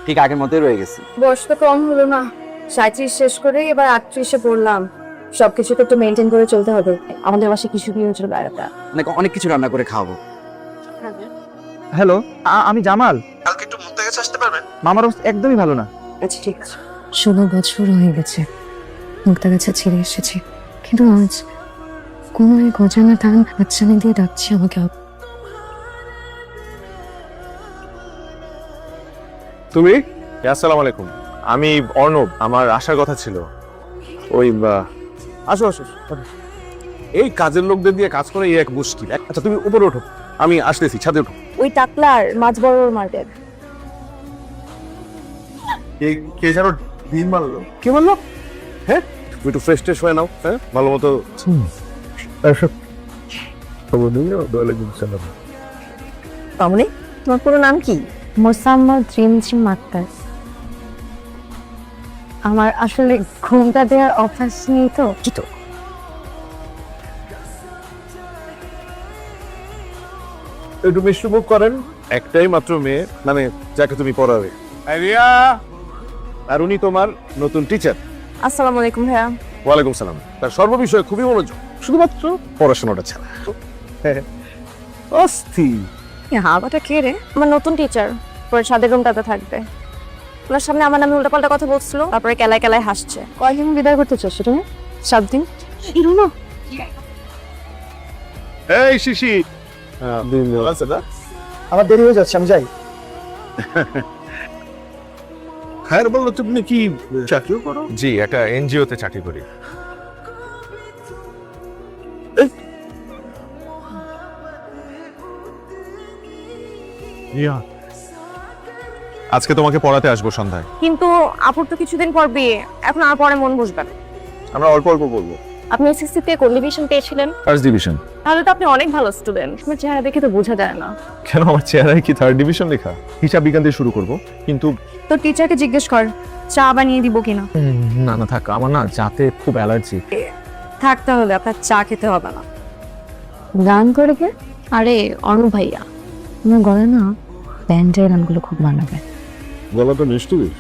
ঠিক আগের মতোই রয়ে গেছি। বয়স তো কম হলো না, 37 শেষ করে এবার 38-এ পড়লাম। সবকিছু তো একটু মেনটেন করে চলতে হবে। আমাদের বাসায় কিছু দিয়ে হয়েছিল বেড়াটা। অনেক কিছু রান্না করে খাওয়াবো। হ্যালো, আমি জামাল। কালকে একটু মুক্তা কাছে আসতে পারবেন? মামার অবস্থা একদমই ভালো না। আচ্ছা ঠিক আছে। 16 বছর হয়ে গেছে মুক্তা গাছে ছেড়ে এসেছি, কিন্তু আজ কোনো এক অজানা টান হাতছানি দিয়ে ডাকছে আমাকে। তুমি? আসসালামু আলাইকুম, আমি অর্ণব। আমার আসার কথা ছিল। ওই আসো আসো। এই কাজের লোকদের দিয়ে কাজ করে এই এক মুশকিল। আচ্ছা তুমি উপরে ওঠো, আমি আসতেছি, ছাদে ওঠো। ওই টাকলার মাছ বড় মার্কেট। কে যেন দিন মারলো? কে মারলো? হ্যাঁ, তুমি একটু ফ্রেশ ট্রেশ হয়ে নাও। হ্যাঁ, ভালো মতো। মামনি, তোমার পুরো নাম কি? মোসাম্মদ রিমঝিম আক্তার। আমার আসলে ঘুমটা দেওয়ার অভ্যাস নেই তো। একটু মিষ্টি মুখ করেন। একটাই মাত্র মেয়ে, মানে যাকে তুমি পড়াবে। রিয়া, আর উনি তোমার নতুন টিচার। আসসালামু আলাইকুম ভাইয়া। ওয়ালাইকুম সালাম। তার সর্ববিষয়ে খুবই মনোযোগ, শুধুমাত্র পড়াশোনাটা ছাড়া। অস্থির। হাবাটা কে রে? আমার নতুন টিচার, পরে ছাদের রুমটাতে থাকবে। ওনার সামনে আমার নামে উল্টাপাল্টা কথা বলছিল, তারপরে কেলায় কেলায় হাসছে। কয়দিন বিদায় করতে চাচ্ছ তুমি? 7 দিন। ইরুনা, এই শিশি, আছে না? আমার দেরি হয়ে যাচ্ছে, আমি যাই। হ্যাঁ বললো, তুমি কি চাকরিও করো? জি, একটা এনজিওতে চাকরি করি। আজকে তোমাকে পড়াতে আসবো সন্ধ্যায়। কিন্তু আপুর তো কিছুদিন পর বিয়ে, এখন আর পরে মন বসবে না। আমরা অল্প অল্প বলবো। আপনি এসএসসি তে কোন ডিভিশন পেয়েছিলেন? First division. তাহলে তো আপনি অনেক ভালো স্টুডেন্ট। আপনার চেহারা দেখে তো বোঝা যায় না। কেন, আমার চেহারায় কি থার্ড ডিভিশন লেখা? হিসাব বিজ্ঞান দিয়ে শুরু করব, কিন্তু তো টিচারকে জিজ্ঞেস কর চা বানিয়ে দিব কিনা। না না থাক, আমার না চাতে খুব অ্যালার্জি। থাক তাহলে, আপনার চা খেতে হবে না। গান করে কে? আরে অর্ণব ভাইয়া, আমার গলায় না ব্যান্ডের গানগুলো খুব মানাবে। গলা তো মিষ্টি বেশ।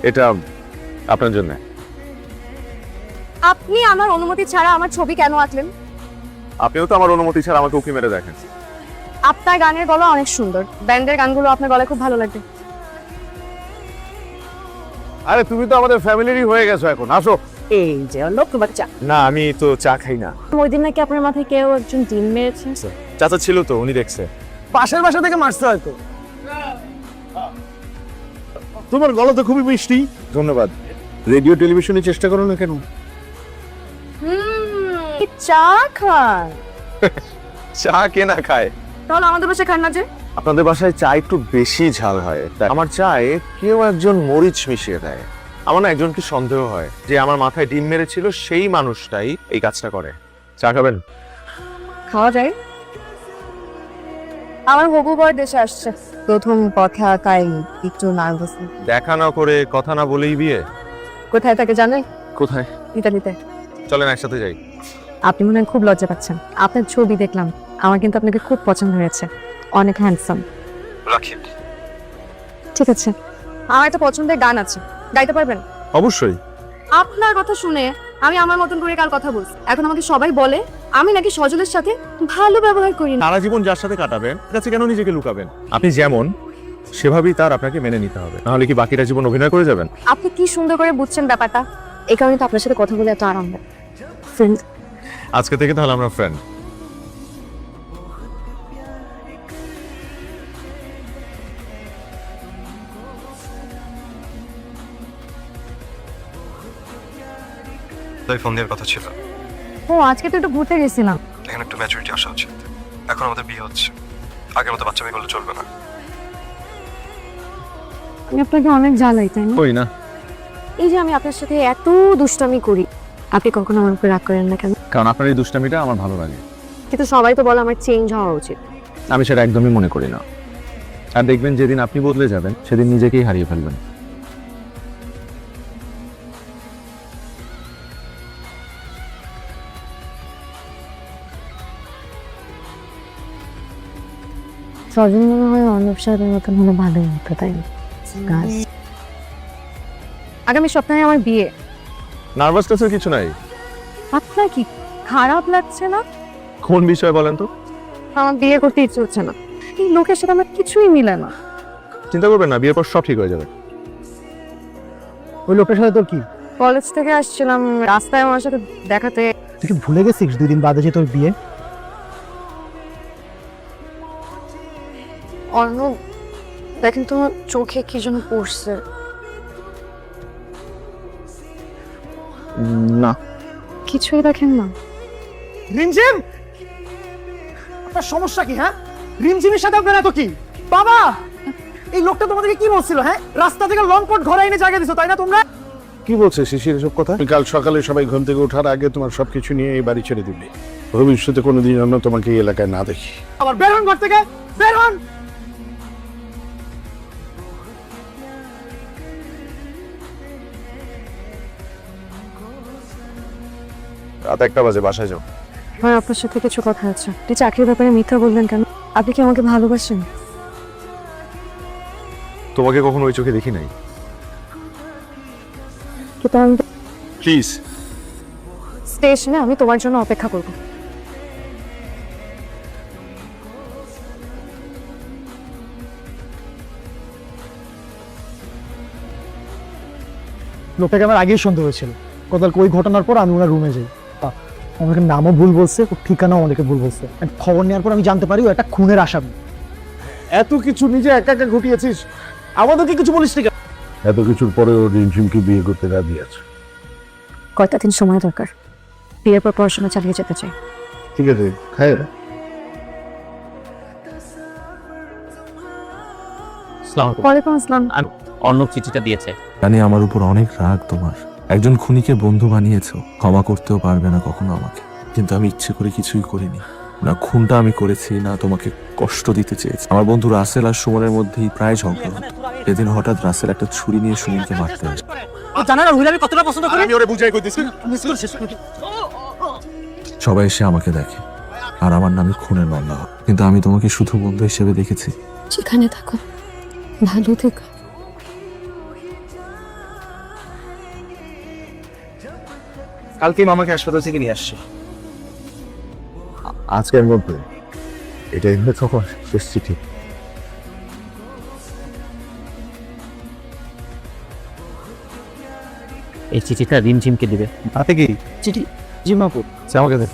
এটা আপনার জন্য। আপনি আমার অনুমতি ছাড়া আমার ছবি কেন আঁকলেন? আপনিও তো আমার অনুমতি ছাড়া আমাকে উকি মেরে দেখেন। আপনার গানের গলা অনেক সুন্দর, ব্যান্ডের গানগুলো আপনার গলায় খুব ভালো লাগে। আরে তুমি তো আমাদের ফ্যামিলিরই হয়ে গেছো এখন, আসো। এই যে লোক বাচ্চা। না, আমি তো চা খাই না। ওই দিন নাকি আপনার মাথায় কেউ একজন ডিম মেরেছে। চাচা ছিল তো, উনি দেখছে। পাশের বাসা থেকে মারতে হয়তো। তোমার গলা তো খুবই মিষ্টি। ধন্যবাদ। রেডিও টেলিভিশনে চেষ্টা করো না কেন? চা খান? চা কে না খায়? তাহলে আমাদের বাসায় খান না যে? আপনাদের বাসায় চা একটু বেশি ঝাল হয়, তাই আমার চায়ে কেউ একজন মরিচ মিশিয়ে দেয়। আমার না একজনকে সন্দেহ হয় যে আমার মাথায় ডিম মেরেছিল সেই মানুষটাই এই কাজটা করে। চা খাবেন? খাওয়া যায়। আমার হবু বর দেশে আসছে, প্রথম কথা তাই একটু নার্ভাস। দেখা না করে কথা না বলেই বিয়ে? কোথায় থাকে জানেন? কোথায়? ইতালিতে। চলেন একসাথে যাই। আপনি মনে হয় খুব লজ্জা পাচ্ছেন। আপনার ছবি দেখলাম, আমার কিন্তু আপনাকে খুব পছন্দ হয়েছে। অনেক হ্যান্ডসাম। রাখি। ঠিক আছে। আমার একটা পছন্দের গান আছে, গাইতে পারবেন? অবশ্যই। আপনার কথা শুনে আমি আমার মতন করে কাল কথা বলছি। এখন আমাকে সবাই বলে আমি নাকি সজলের সাথে ভালো ব্যবহার করি না। সারা জীবন যার সাথে কাটাবেন তার কাছে কেন নিজেকে লুকাবেন? আপনি যেমন সেভাবেই তার আপনাকে মেনে নিতে হবে, নাহলে কি বাকিটা জীবন অভিনয় করে যাবেন? আপনি কি সুন্দর করে বুঝছেন ব্যাপারটা। এই কারণে তো আপনার সাথে কথা বলে এত আরাম লাগে। ফ্রেন্ড। আজকে থেকে তাহলে আমরা ফ্রেন্ড। তাই ফোন দেওয়ার কথা ছিল। ও আজকে তো একটু ঘুরতে গেছিলাম। এখানে একটু ম্যাচুরিটি আসা উচিত। এখন আমাদের বিয়ে হচ্ছে, আগের মতো বাচ্চা মেয়ে করলে চলবে না। আমি আপনাকে অনেক জ্বালাই, তাই না? কই না। এই যে আমি আপনার সাথে এত দুষ্টামি করি, আপনি কখনো আমার উপর রাগ করেন না কেন? কারণ আপনার এই দুষ্টামিটা আমার ভালো লাগে। কিন্তু সবাই তো বলে আমার চেঞ্জ হওয়া উচিত। আমি সেটা একদমই মনে করি না। আর দেখবেন যেদিন আপনি বদলে যাবেন সেদিন নিজেকেই হারিয়ে ফেলবেন। সজন মনে হয় অর্ণব সাহেবের মতন হলে ভালোই হতো, তাই না? কাজ আগামী সপ্তাহে আমার বিয়ে। নার্ভাসনেসের কিছু নাই। আপনার কি খারাপ লাগছে না? কোন বিষয় বলেন তো? আমার বিয়ে করতে ইচ্ছে হচ্ছে না। এই লোকের সাথে আমার কিছুই মিলে না। চিন্তা করবেন না, বিয়ের পর সব ঠিক হয়ে যাবে। ওই লোকের সাথে তোর কি? কলেজ থেকে আসছিলাম, রাস্তায় আমার সাথে দেখাতে। তুই কি ভুলে গেছিস 2 দিন বাদে যে তোর বিয়ে? অর্ণব, দেখেন তোমার চোখে কি যেন পড়ছে। না, কিছুই দেখেন না? রিমঝিম, আপনার সমস্যা কি? হ্যাঁ, রিমঝিমের সাথে আপনার এত কি? বাবা, এই লোকটা তোমাদেরকে কি বলছিল? হ্যাঁ, রাস্তা থেকে লং কোট ঘরে এনে জায়গা দিছো, তাই না? তোমরা কি বলছে শিশির এসব কথা? কাল সকালে সবাই ঘুম থেকে ওঠার আগে তোমার সবকিছু নিয়ে এই বাড়ি ছেড়ে দিবে। ভবিষ্যতে কোনোদিন আমরা তোমাকে এই এলাকায় না দেখি। আবার বের হন ঘর থেকে, বের হন। রাত 1টা বাজে, বাসায় যাও। ভাই, আপনার সাথে কিছু কথা আছে। আপনি চাকরির ব্যাপারে মিথ্যা বললেন কেন? আপনি কি আমাকে ভালোবাসেন? তোমাকে কখনো ওই চোখে দেখি নাই। কিন্তু আমি প্লিজ। স্টেশনে আমি তোমার জন্য অপেক্ষা করব। লোকটাকে আমার আগেই সন্দেহ হয়েছিল। গতকাল ওই ঘটনার পর আমি ওনার রুমে যাই। আমাকে নামও ভুল বলছে, ওর ঠিকানাও আমাদেরকে ভুল বলছে। খবর নেওয়ার পর আমি জানতে পারি ও একটা খুনের আসামি। এত কিছু নিজে একা একা ঘটিয়েছিস, আমাদেরকে কিছু বলিস না? এত কিছুর পরেও রিমঝিমকে বিয়ে করতে রাজি আছে। কয়টা দিন সময় দরকার। বিয়ের পর পড়াশোনা চালিয়ে যেতে চাই। ঠিক আছে, খায়। ওয়ালাইকুম আসসালাম। অর্ণব চিঠিটা দিয়েছে। জানি আমার উপর অনেক রাগ তোমার। একজন খুনিকে বন্ধু বানিয়েছো, ক্ষমা করতেও পারবে না কখনো আমাকে। কিন্তু আমি ইচ্ছে করে কিছুই করিনি। না খুনটা আমি করেছি, না তোমাকে কষ্ট দিতে চেয়েছি। আমার বন্ধু রাসেল আর সুমনের মধ্যেই প্রায় ঝগড়া হতো। এদিন হঠাৎ রাসেল একটা ছুরি নিয়ে সুমনকে মারতে আসে। আমি ওরে বুঝাই কইতেছি। সবাই এসে আমাকে দেখে আর আমার নামে খুনের মামলা হয়। কিন্তু আমি তোমাকে শুধু বন্ধু হিসেবে দেখেছি। যেখানে থাকো ভালো থেকো। কালকে মামাকে হাসপাতাল থেকে নিয়ে আসছে। আজকের মধ্যে এটাই হলো তখন শেষ চিঠি। এই চিঠিটা রিমঝিমকে দিবে। হাতে কি চিঠি? জিম্মাপুর আমাকে দেন।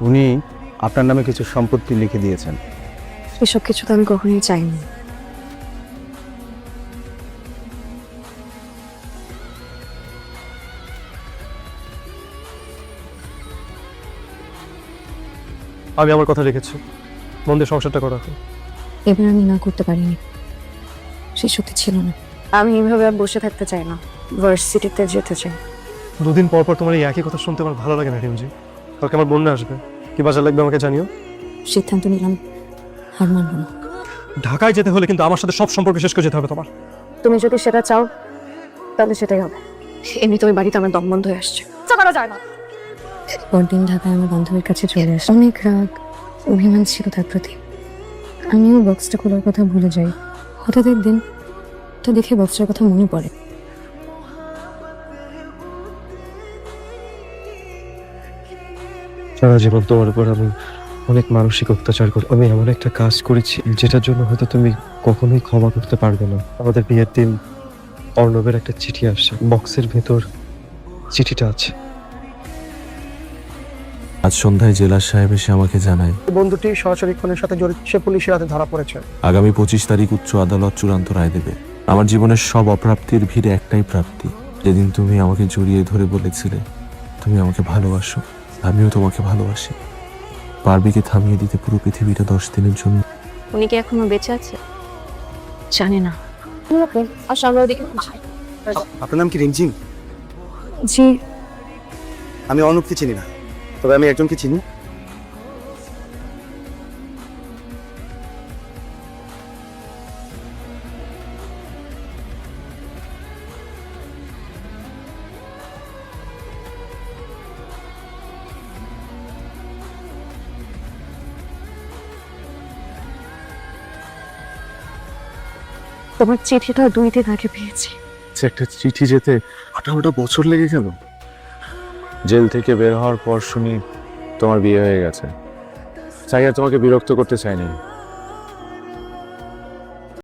উনি আপনার নামে কিছু সম্পত্তি লিখে দিয়েছেন। এসব কিছু তো আমি কখনোই চাইনি। আমি আমার কথা রেখেছি, মন দিয়ে সংসারটা করা হয়। এবার আমি না করতে পারিনি, সে সত্যি ছিল না। আমি এইভাবে আর বসে থাকতে চাই না, ভার্সিটিতে যেতে চাই। 2 দিন পর পর তোমার এই একই কথা শুনতে আমার ভালো লাগে না রিমজি। কালকে আমার বন্যা আসবে, কি বাজার লাগবে আমাকে জানিও। সিদ্ধান্ত নিলাম হার মানব না। ঢাকায় যেতে হলে কিন্তু আমার সাথে সব সম্পর্ক শেষ করে যেতে হবে তোমার। তুমি যদি সেটা চাও তাহলে সেটাই হবে। এমনি তো ওই বাড়িতে আমার দম বন্ধ হয়ে আসছে, করা যায় না। পরদিন ঢাকায় আমার বান্ধবীর কাছে চলে আসে। অনেক রাগ অভিমান ছিল তার প্রতি। আমিও বক্সটা খোলার কথা ভুলে যাই। হঠাৎ একদিন তো দেখে বক্সটার কথা মনে পড়ে। সারা জীবন তোমার উপর আমি অনেক মানসিক অত্যাচার করি। আমি এমন একটা কাজ করেছি যেটার জন্য হয়তো তুমি কখনোই ক্ষমা করতে পারবে না। আমাদের বিয়ের দিন অর্ণবের একটা চিঠি আসছে, বক্সের ভেতর চিঠিটা আছে। আজ সন্ধ্যায় জেলা সাহেব এসে আমাকে জানায় বন্ধুটি সরাসরি খুনের সাথে জড়িত, সে পুলিশের হাতে ধরা পড়েছে। আগামী 25 তারিখ উচ্চ আদালত চূড়ান্ত রায় দেবে। আমার জীবনের সব অপ্রাপ্তির ভিড়ে একটাই প্রাপ্তি, যেদিন তুমি আমাকে জড়িয়ে ধরে বলেছিলে তুমি আমাকে ভালোবাসো, আমিও তোমাকে ভালোবাসি। পারবে কি থামিয়ে দিতে পুরো পৃথিবীটা 10 দিনের জন্য? উনি কি এখনো বেঁচে আছে জানি না। আর সামনের দিকে আপনার নাম কি রিমঝিম? জি। আমি অনুপকে চিনি না, তবে আমি একজনকে চিনি। তোমার চিঠিটা 2 দিন আগে পেয়েছি। একটা চিঠি যেতে 18টা বছর লেগে গেল। জেল থেকে বের হওয়ার পর শুনি তোমার বিয়ে হয়ে গেছে। চাই আর তোমাকে বিরক্ত করতে চাইনি।